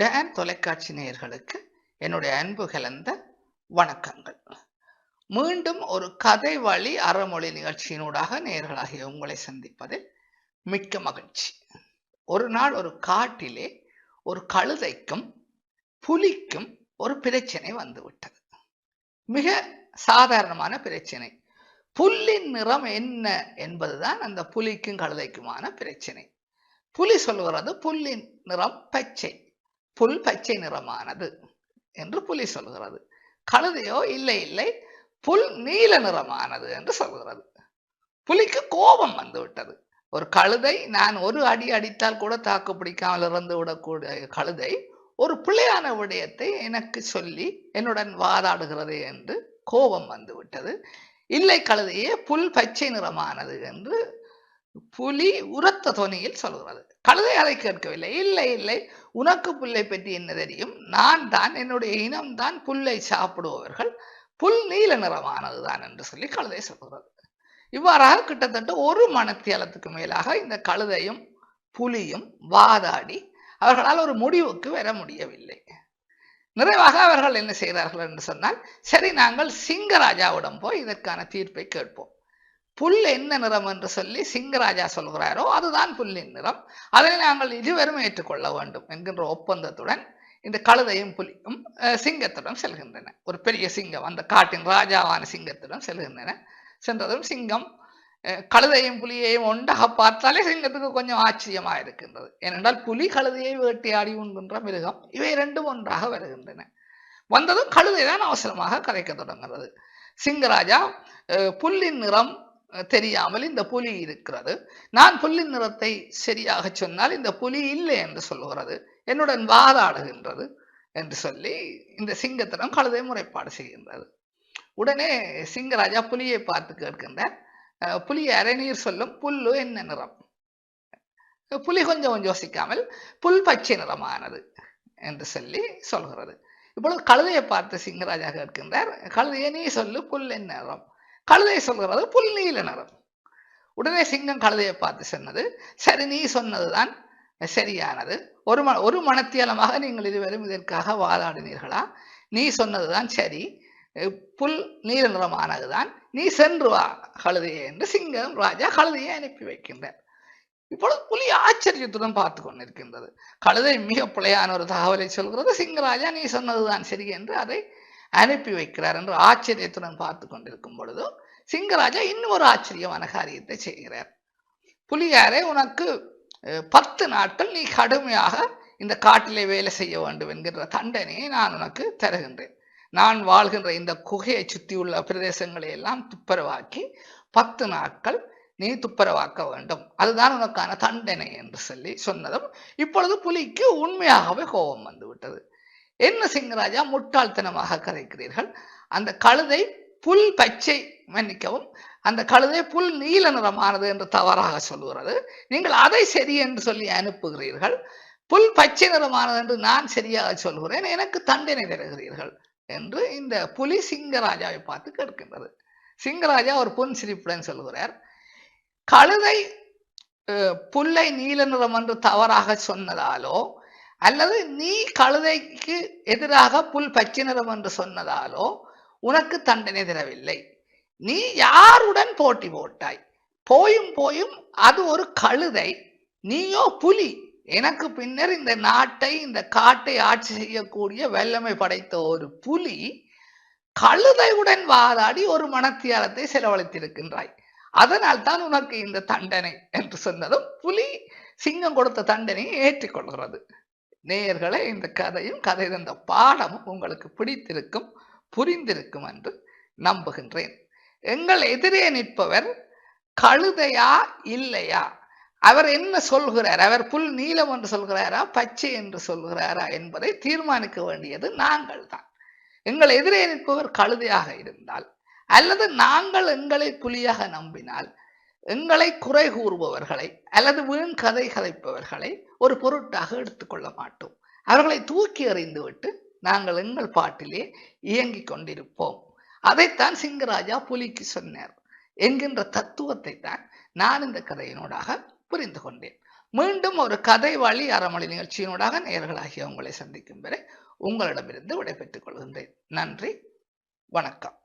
Don தொலைக்காட்சி நேயர்களுக்கு என்னுடைய அன்பு கலந்த வணக்கங்கள். மீண்டும் ஒரு கதை வழி அறமொழி நிகழ்ச்சியினூடாக நேயர்களாகிய உங்களை சந்திப்பதில் மிக்க மகிழ்ச்சி. ஒரு நாள் ஒரு காட்டிலே ஒரு கழுதைக்கும் புலிக்கும் ஒரு பிரச்சனை வந்துவிட்டது. மிக சாதாரணமான பிரச்சனை. புல்லின் நிறம் என்ன என்பதுதான் அந்த புலிக்கும் கழுதைக்குமான பிரச்சனை. புலி சொல்கிறது புல்லின் நிறம் பச்சை, புல் பச்சை நிறமானது என்று புலி சொல்கிறது. கழுதையோ இல்லை இல்லை, புல் நீல நிறமானது என்று சொல்கிறது. புலிக்கு கோபம் வந்து விட்டது. ஒரு கழுதை, நான் ஒரு அடி அடித்தால் கூட தாக்கு பிடிக்காமல் இறந்து விடக்கூடிய கழுதை ஒரு பிள்ளையான விடயத்தை எனக்கு சொல்லி என்னுடன் வாதாடுகிறது என்று கோபம் வந்து விட்டது. இல்லை கழுதையே, புல் பச்சை நிறமானது என்று புலி உரத்த தொனியில் சொல்கிறது. கழுதை அதை கேட்கவில்லை. இல்லை இல்லை, உனக்கு புல்லை பற்றி என்ன தெரியும்? நான் தான், என்னுடைய இனம்தான் புல்லை சாப்பிடுபவர்கள், புல் நீல நிறமானதுதான் என்று சொல்லி கழுதை சொல்கிறது. இவ்வாறாக கிட்டத்தட்ட ஒரு மணித்தியாலத்துக்கு மேலாக இந்த கழுதையும் புலியும் வாதாடி அவர்களால் ஒரு முடிவுக்கு வர முடியவில்லை. நிறைவாக அவர்கள் என்ன செய்கிறார்கள் என்று சொன்னால், சரி, நாங்கள் சிங்கராஜாவிடம் போய் இதற்கான தீர்ப்பை கேட்போம். புல் என்ன நிறம் என்று சொல்லி சிங்கராஜா சொல்கிறாரோ அதுதான் புல்லின் நிறம், அதனை நாங்கள் இருவரும் ஏற்றுக்கொள்ள வேண்டும் என்கின்ற ஒப்பந்தத்துடன் இந்த கழுதையும் புலியும் சிங்கத்திடம் செல்கின்றன. ஒரு பெரிய சிங்கம், அந்த காட்டின் ராஜாவான சிங்கத்திடம் செல்கின்றன. சென்றதும் சிங்கம் கழுதையும் புலியையும் ஒன்றாக பார்த்தாலே சிங்கத்துக்கு கொஞ்சம் ஆச்சரியமாக இருக்கின்றது. ஏனென்றால் புலி கழுதையை வேட்டையாடி உண்கின்ற மிருகம், இவை இரண்டும் ஒன்றாக வருகின்றன. வந்ததும் கழுதை தான் அவசரமாக கதைக்க தொடங்குகிறது. சிங்கராஜா, புல்லின் நிறம் தெரியாமல் இந்த புலி இருக்கிறது, நான் புல்லின் நிறத்தை சரியாக சொன்னால் இந்த புலி இல்லை என்று சொல்லுகிறது, என்னுடன் வாதாடுகின்றது என்று சொல்லி இந்த சிங்கத்திடம் கழுதை முறைப்பாடு செய்கின்றது. உடனே சிங்கராஜா புலியை பார்த்து கேட்கின்றார், புலி அரைநீர் சொல்லும், புல்லு என்ன நிறம்? புலி கொஞ்சம் யோசிக்காமல் புல் பச்சை நிறமானது என்று சொல்லி சொல்கிறது. இப்பொழுது கழுதையை பார்த்து சிங்கராஜா கேட்கின்றார், கழுதையை நீ சொல்லு, புல் என்ன நிறம்? கழுதை சொல்கிறது புல் நீல நிறம். உடனே சிங்கம் கழுதையை பார்த்து சொன்னது, சரி, நீ சொன்னதுதான் சரியானது, ஒரு மணத்தியாலமாக நீங்கள் இருவரும் இதற்காக வாதாடினீர்களா? நீ சொன்னதுதான் சரி, புல் நீல நிறமானதுதான், நீ சென்று வா கழுதையே என்று சிங்கம் ராஜா கழுதையை அனுப்பி வைக்கின்றார். இப்பொழுது புலி ஆச்சரியத்துடன் பார்த்து கொண்டிருக்கின்றது. கழுதை மிக பிழையான ஒரு தகவலை சொல்கிறது, சிங்கராஜா நீ சொன்னதுதான் சரி என்று அதை அனுப்பி வைக்கிறார் என்று ஆச்சரியத்துடன் பார்த்து கொண்டிருக்கும் பொழுது சிங்கராஜா இன்னும் ஒரு ஆச்சரியமான காரியத்தை செய்கிறார். புலியாரே, உனக்கு 10 நாட்கள் நீ கடுமையாக இந்த காட்டிலே வேலை செய்ய வேண்டும் என்கின்ற தண்டனையை நான் உனக்கு தருகின்றேன். நான் வாழ்கின்ற இந்த குகையை சுற்றியுள்ள பிரதேசங்களை எல்லாம் துப்புரவாக்கி 10 நாட்கள் நீ துப்புரவாக்க வேண்டும், அதுதான் உனக்கான தண்டனை என்று சொல்லி சொன்னதும் இப்பொழுது புலிக்கு உண்மையாகவே கோபம் வந்து விட்டது. என்ன சிங்கராஜா, முட்டாள்தனமாக கதைக்கிறீர்கள், அந்த கழுதை புல் பச்சை, மன்னிக்கவும், அந்த கழுதை புல் நீல நிறமானது என்று தவறாக சொல்லுகிறது, நீங்கள் அதை சரி என்று சொல்லி அனுப்புகிறீர்கள், புல் பச்சை நிறமானது என்று நான் சரியாக சொல்கிறேன், எனக்கு தண்டனை தருகிறீர்கள் என்று இந்த புலி சிங்கராஜாவை பார்த்து கேட்கின்றது. சிங்கராஜா ஒரு புன் சிரிப்புடன் சொல்கிறார், கழுதை புல்லை நீல நிறம் என்று தவறாக சொன்னதாலோ அல்லது நீ கழுதைக்கு எதிராக புல் பச்சை நிறம் என்று சொன்னதாலோ உனக்கு தண்டனை தரவில்லை. நீ யாருடன் போட்டி போட்டாய்? போயும் போயும் அது ஒரு கழுதை, நீயோ புலி. எனக்கு பின்னர் இந்த நாட்டை, இந்த காட்டை ஆட்சி செய்யக்கூடிய வல்லமை படைத்த ஒரு புலி கழுதையுடன் வாதாடி ஒரு மணத்தியாலத்தை செலவழித்திருக்கின்றாய், அதனால் தான் உனக்கு இந்த தண்டனை என்று சொன்னதும் புலி சிங்கம் கொடுத்த தண்டனையை ஏற்றுக்கொள்கிறது. நேயர்களே, இந்த கதையும் கதை தந்த பாடமும் உங்களுக்கு பிடித்திருக்கும், புரிந்திருக்கும் என்று நம்புகின்றேன். எங்கள் எதிரே நிற்பவர் கழுதையா இல்லையா, அவர் என்ன சொல்கிறார், அவர் புல் நீலம் என்று சொல்கிறாரா பச்சை என்று சொல்கிறாரா என்பதை தீர்மானிக்க வேண்டியது நாங்கள் தான். எங்கள் எதிரே நிற்பவர் கழுதையாக இருந்தால் அல்லது நாங்கள் எங்களை புலியாக நம்பினால் எங்களை குறை கூறுபவர்களை அல்லது வீண் கதை கதைப்பவர்களை ஒரு பொருட்டாக எடுத்துக்கொள்ள மாட்டோம். அவர்களை தூக்கி எறிந்து விட்டு நாங்கள் எங்கள் பாட்டிலே இயங்கிக் கொண்டிருப்போம். அதைத்தான் சிங்கராஜா புலிக்கு சொன்னார் என்கின்ற தத்துவத்தை தான் நான் இந்த கதையினூடாக புரிந்து கொண்டேன். மீண்டும் ஒரு கதை வழி அறமொழி நிகழ்ச்சியினூடாக நேயர்களாகிய உங்களை சந்திக்கும் வரை உங்களிடமிருந்து விடைபெற்றுக் கொள்கின்றேன். நன்றி, வணக்கம்.